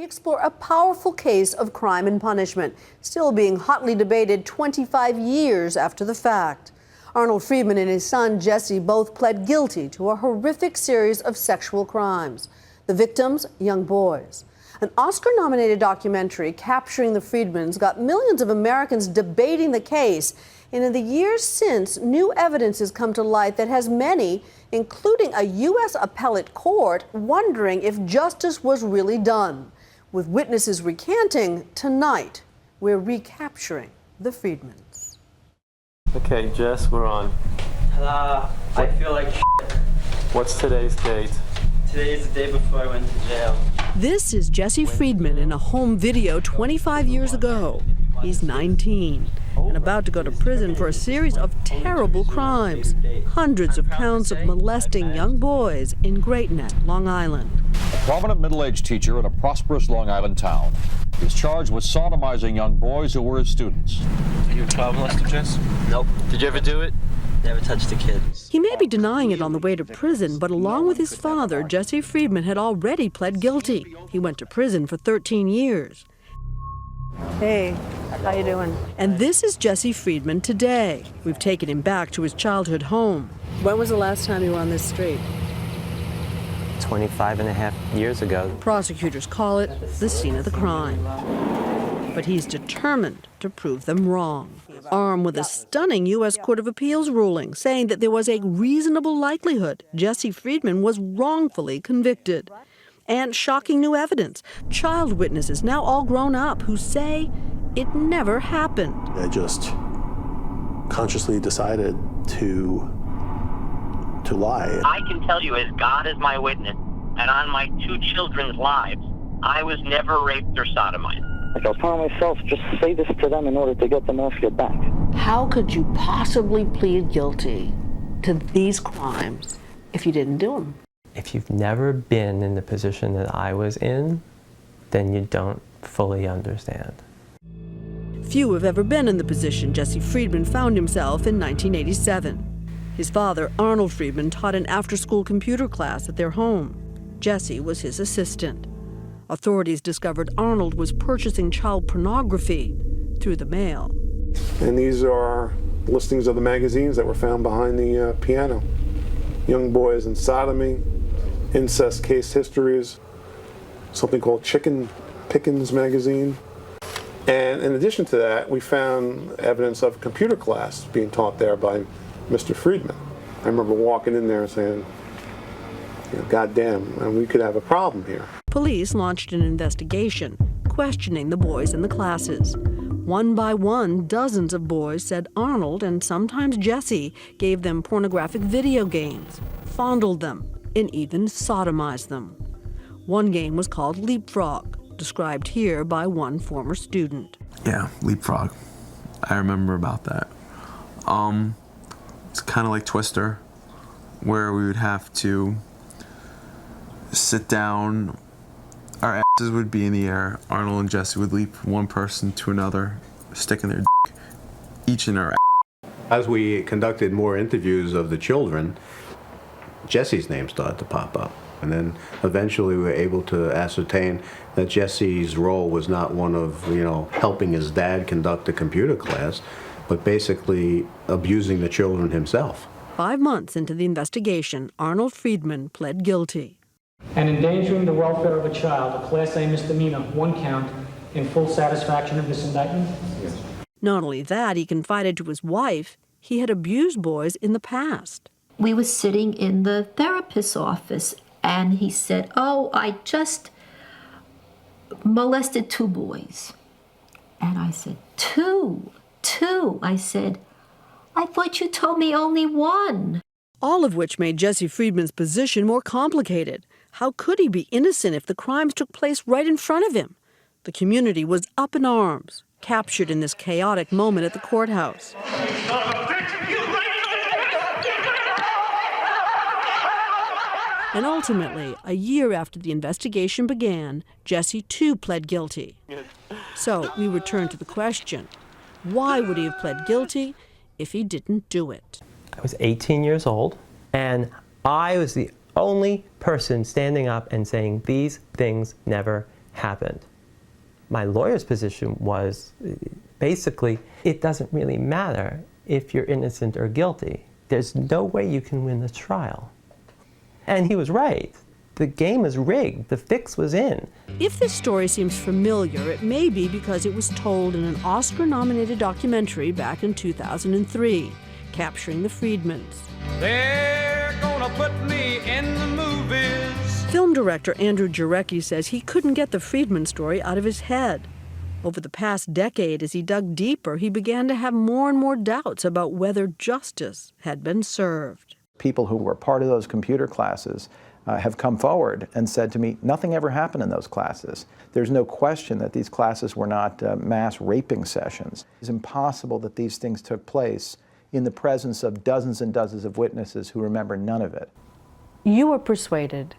explore a powerful case of crime and punishment, still being hotly debated 25 years after the fact. Arnold Friedman and his son Jesse both pled guilty to a horrific series of sexual crimes. The victims, young boys. An Oscar-nominated documentary capturing the Friedmans got millions of Americans debating the case. And in the years since, new evidence has come to light that has many, including a U.S. appellate court, wondering if justice was really done. With witnesses recanting, tonight, we're recapturing the Friedmans. Okay, Jess, we're on. I feel like shit. What's today's date? Today is the day before I went to jail. This is Jesse Friedman in a home video 25 years ago. He's 19 and about to go to prison for a series of terrible crimes. Hundreds of counts of molesting young boys in Great Neck, Long Island. A prominent middle-aged teacher in a prosperous Long Island town is charged with sodomizing young boys who were his students. Are you a child molester, Jess? Nope. Did you ever do it? Never touched a kid. He may be denying it on the way to prison, but along with his father, Jesse Friedman had already pled guilty. He went to prison for 13 years. Hey, how you doing? And this is Jesse Friedman today. We've taken him back to his childhood home. When was the last time you were on this street? 25.5 years ago. Prosecutors call it the scene of the crime. But he's determined to prove them wrong. Armed with a stunning U.S. Court of Appeals ruling saying that there was a reasonable likelihood Jesse Friedman was wrongfully convicted. And shocking new evidence. Child witnesses, now all grown up, who say it never happened. I just consciously decided to lie. I can tell you, as God is my witness, and on my 2 children's lives, I was never raped or sodomized. Like I was telling myself, just say this to them in order to get them off your back. How could you possibly plead guilty to these crimes if you didn't do them? If you've never been in the position that I was in, then you don't fully understand. Few have ever been in the position Jesse Friedman found himself in 1987. His father, Arnold Friedman, taught an after-school computer class at their home. Jesse was his assistant. Authorities discovered Arnold was purchasing child pornography through the mail. And these are listings of the magazines that were found behind the piano. Young Boys and Sodomy, Incest Case Histories, something called Chicken Pickens magazine. And in addition to that, we found evidence of a computer class being taught there by Mr. Friedman. I remember walking in there and saying, God damn, and we could have a problem here. Police launched an investigation, questioning the boys in the classes. One by one, dozens of boys said Arnold and sometimes Jesse gave them pornographic video games, fondled them, and even sodomized them. One game was called Leapfrog, described here by one former student. Yeah, Leapfrog. I remember about that. It's kind of like Twister, where we would have to sit down, our asses would be in the air, Arnold and Jesse would leap from one person to another, sticking their dick each in our ass. As we conducted more interviews of the children, Jesse's name started to pop up. And then eventually we were able to ascertain that Jesse's role was not one of, helping his dad conduct a computer class, but basically abusing the children himself. 5 months into the investigation, Arnold Friedman pled guilty. And endangering the welfare of a child, a Class A misdemeanor, 1 count, in full satisfaction of this indictment? Yes. Not only that, he confided to his wife he had abused boys in the past. We were sitting in the therapist's office, and he said, "Oh, I just molested 2 boys." And I said, Two? I said, "I thought you told me only 1. All of which made Jesse Friedman's position more complicated. How could he be innocent if the crimes took place right in front of him? The community was up in arms, captured in this chaotic moment at the courthouse. And ultimately, a year after the investigation began, Jesse too pled guilty. So we return to the question, why would he have pled guilty if he didn't do it? I was 18 years old, and I was the only person standing up and saying these things never happened. My lawyer's position was basically, it doesn't really matter if you're innocent or guilty. There's no way you can win the trial. And he was right. The game is rigged. The fix was in. If this story seems familiar, it may be because it was told in an Oscar-nominated documentary back in 2003, capturing the Friedmans. They're gonna put me in the movies. Film director Andrew Jarecki says he couldn't get the Friedman story out of his head. Over the past decade, as he dug deeper, he began to have more and more doubts about whether justice had been served. People who were part of those computer classes have come forward and said to me, nothing ever happened in those classes. There's no question that these classes were not mass raping sessions. It's impossible that these things took place in the presence of dozens and dozens of witnesses who remember none of it. You were persuaded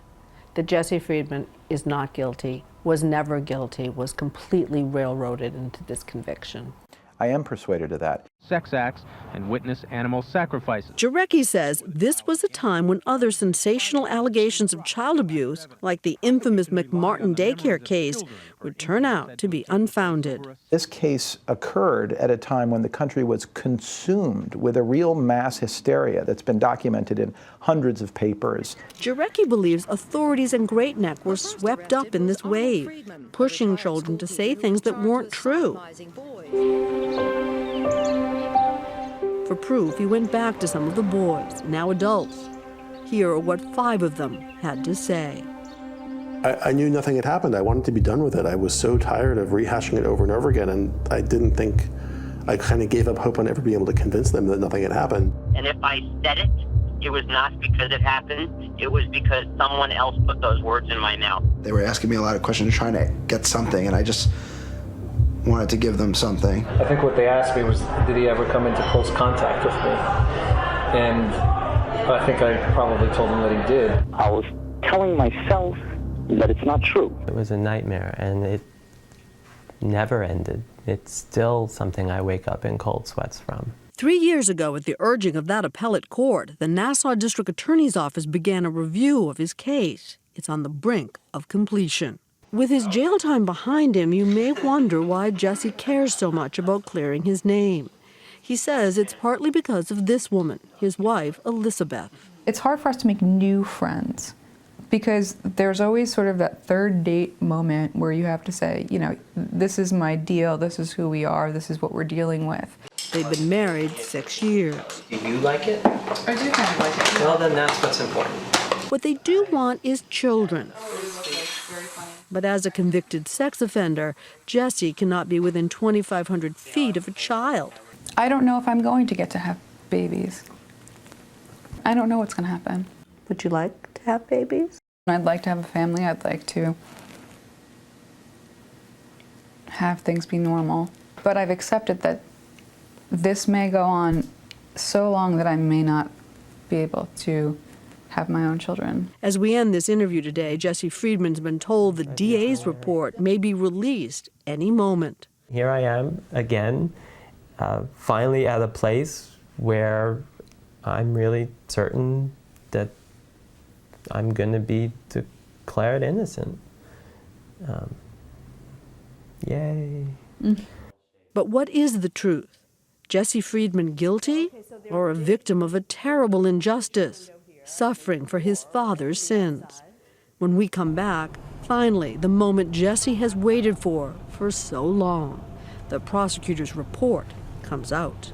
that Jesse Friedman is not guilty, was never guilty, was completely railroaded into this conviction. I am persuaded of that. Sex acts and witness animal sacrifices. Jarecki says this was a time when other sensational allegations of child abuse, like the infamous McMartin daycare case, would turn out to be unfounded. This case occurred at a time when the country was consumed with a real mass hysteria that's been documented in hundreds of papers. Jarecki believes authorities in Great Neck were swept up in this wave, pushing children to say things that weren't true. For proof, he went back to some of the boys, now adults. Here are what 5 of them had to say. I knew nothing had happened. I wanted to be done with it. I was so tired of rehashing it over and over again, and I didn't think, I kind of gave up hope on ever being able to convince them that nothing had happened. And if I said it, it was not because it happened. It was because someone else put those words in my mouth. They were asking me a lot of questions, trying to get something, and I just wanted to give them something. I think what they asked me was, did he ever come into close contact with me? And I think I probably told him that he did. I was telling myself that it's not true. It was a nightmare, and it never ended. It's still something I wake up in cold sweats from. 3 years ago, at the urging of that appellate court, the Nassau District Attorney's Office began a review of his case. It's on the brink of completion. With his jail time behind him, you may wonder why Jesse cares so much about clearing his name. He says it's partly because of this woman, his wife, Elizabeth. It's hard for us to make new friends because there's always sort of that third date moment where you have to say, you know, this is my deal, this is who we are, this is what we're dealing with. They've been married 6 years. Do you like it? I do kind of like it. Well, then that's what's important. What they do want is children. But as a convicted sex offender, Jesse cannot be within 2,500 feet of a child. I don't know if I'm going to get to have babies. I don't know what's going to happen. Would you like to have babies? I'd like to have a family. I'd like to have things be normal. But I've accepted that this may go on so long that I may not be able to have my own children. As we end this interview today, Jesse Friedman's been told the DA's report may be released any moment. Here I am again, finally at a place where I'm really certain that I'm going to be declared innocent. Yay. But what is the truth? Jesse Friedman guilty or a victim of a terrible injustice, suffering for his father's sins? When we come back, finally, the moment Jesse has waited for so long. The prosecutor's report comes out.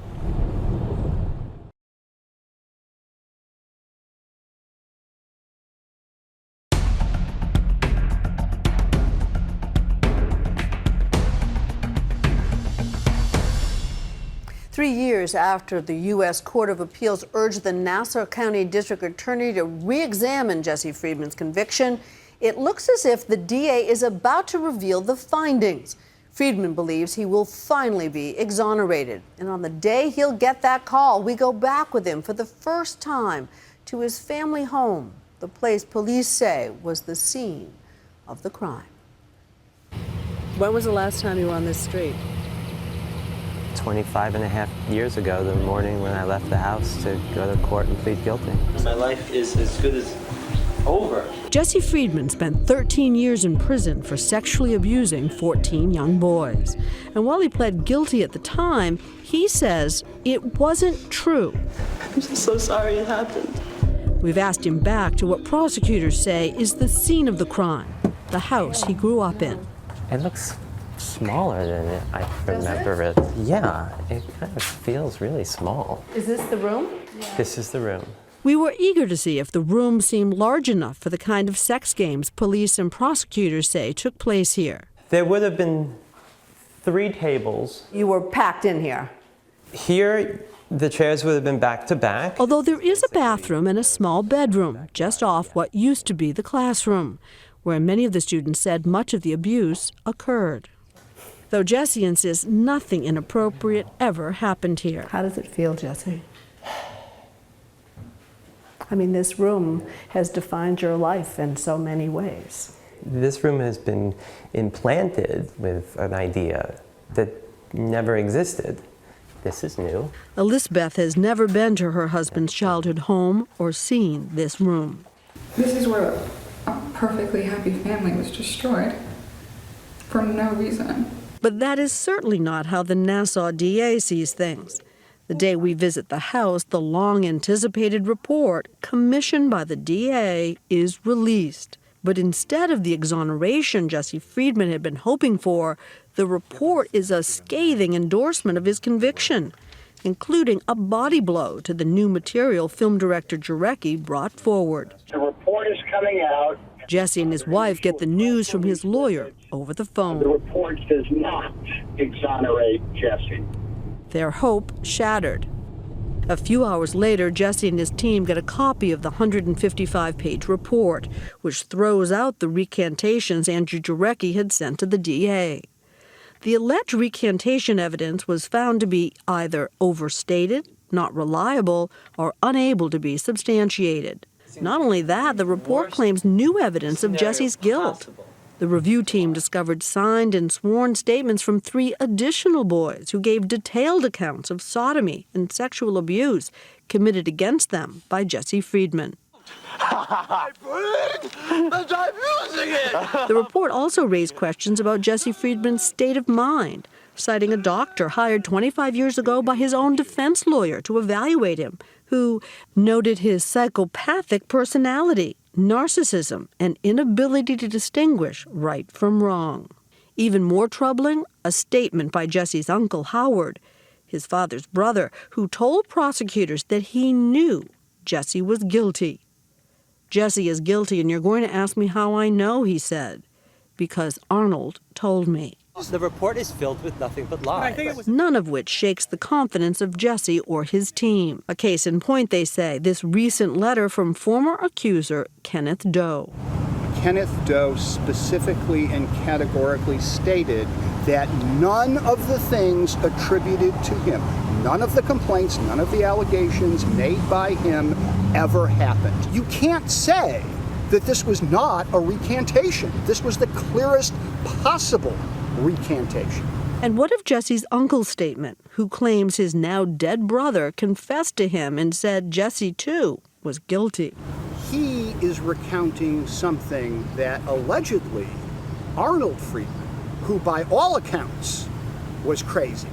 Three years after the U.S. Court of Appeals urged the Nassau County District Attorney to re-examine Jesse Friedman's conviction, it looks as if the DA is about to reveal the findings. Friedman believes he will finally be exonerated. And on the day he'll get that call, we go back with him for the first time to his family home, the place police say was the scene of the crime. When was the last time you were on this street? 25 and a half years ago, the morning when I left the house to go to court and plead guilty. My life is as good as over. Jesse Friedman spent 13 years in prison for sexually abusing 14 young boys. And while he pled guilty at the time, he says it wasn't true. I'm just so sorry it happened. We've asked him back to what prosecutors say is the scene of the crime, the house he grew up in. It looks smaller than I remember it. Yeah, it kind of feels really small. Is this the room? This is the room. We were eager to see if the room seemed large enough for the kind of sex games police and prosecutors say took place here. There would have been 3 tables. You were packed in here. Here, the chairs would have been back to back. Although there is a bathroom and a small bedroom just off what used to be the classroom, where many of the students said much of the abuse occurred. Though Jesse insists nothing inappropriate ever happened here. How does it feel, Jesse? I mean, this room has defined your life in so many ways. This room has been implanted with an idea that never existed. This is new. Elizabeth has never been to her husband's childhood home or seen this room. This is where a perfectly happy family was destroyed for no reason. But that is certainly not how the Nassau DA sees things. The day we visit the house, the long-anticipated report, commissioned by the DA, is released. But instead of the exoneration Jesse Friedman had been hoping for, the report is a scathing endorsement of his conviction, including a body blow to the new material film director Jarecki brought forward. The report is coming out. Jesse and his wife get the news from his lawyer over the phone. The report does not exonerate Jesse. Their hope shattered. A few hours later, Jesse and his team get a copy of the 155-page report, which throws out the recantations Andrew Jarecki had sent to the DA. The alleged recantation evidence was found to be either overstated, not reliable, or unable to be substantiated. Not only that, the report claims new evidence of Jesse's guilt. The review team discovered signed and sworn statements from 3 additional boys who gave detailed accounts of sodomy and sexual abuse committed against them by Jesse Friedman. The report also raised questions about Jesse Friedman's state of mind, citing a doctor hired 25 years ago by his own defense lawyer to evaluate him, who noted his psychopathic personality, narcissism, and inability to distinguish right from wrong. Even more troubling, a statement by Jesse's uncle, Howard, his father's brother, who told prosecutors that he knew Jesse was guilty. Jesse is guilty, and you're going to ask me how I know, he said, because Arnold told me. The report is filled with nothing but lies. None of which shakes the confidence of Jesse or his team. A case in point, they say, this recent letter from former accuser Kenneth Doe. Kenneth Doe specifically and categorically stated that none of the things attributed to him, none of the complaints, none of the allegations made by him ever happened. You can't say that this was not a recantation. This was the clearest possible recantation. And what of Jesse's uncle's statement, who claims his now dead brother confessed to him and said Jesse, too, was guilty? He is recounting something that allegedly Arnold Friedman, who by all accounts was crazy,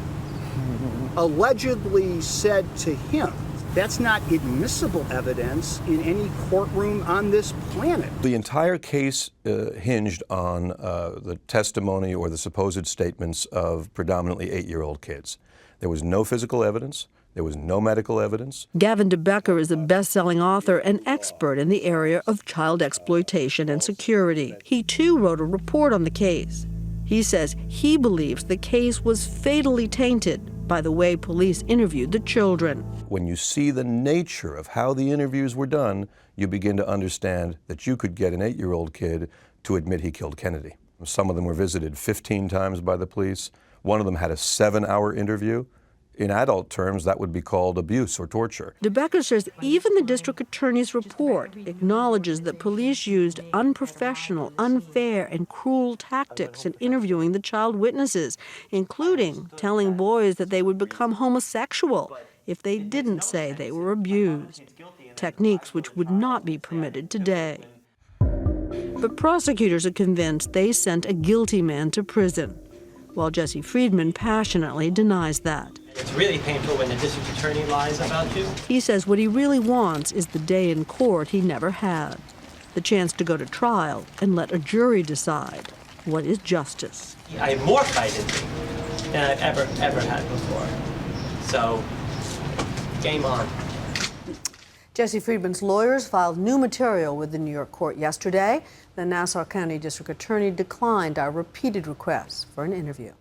allegedly said to him. That's not admissible evidence in any courtroom on this planet. The entire case hinged on the testimony or the supposed statements of predominantly 8-year-old kids. There was no physical evidence. There was no medical evidence. Gavin DeBecker is a best-selling author and expert in the area of child exploitation and security. He, too, wrote a report on the case. He says he believes the case was fatally tainted by the way police interviewed the children. When you see the nature of how the interviews were done, you begin to understand that you could get an 8-year-old kid to admit he killed Kennedy. Some of them were visited 15 times by the police. One of them had a 7-hour interview. In adult terms, that would be called abuse or torture. DeBecker says even the district attorney's report acknowledges that police used unprofessional, unfair, and cruel tactics in interviewing the child witnesses, including telling boys that they would become homosexual if they didn't say they were abused, techniques which would not be permitted today. But prosecutors are convinced they sent a guilty man to prison, while Jesse Friedman passionately denies that. It's really painful when the district attorney lies about you. He says what he really wants is the day in court he never had, the chance to go to trial and let a jury decide what is justice. I have more fight in me than I've ever had before. So, game on. Jesse Friedman's lawyers filed new material with the New York court yesterday. The Nassau County District Attorney declined our repeated requests for an interview.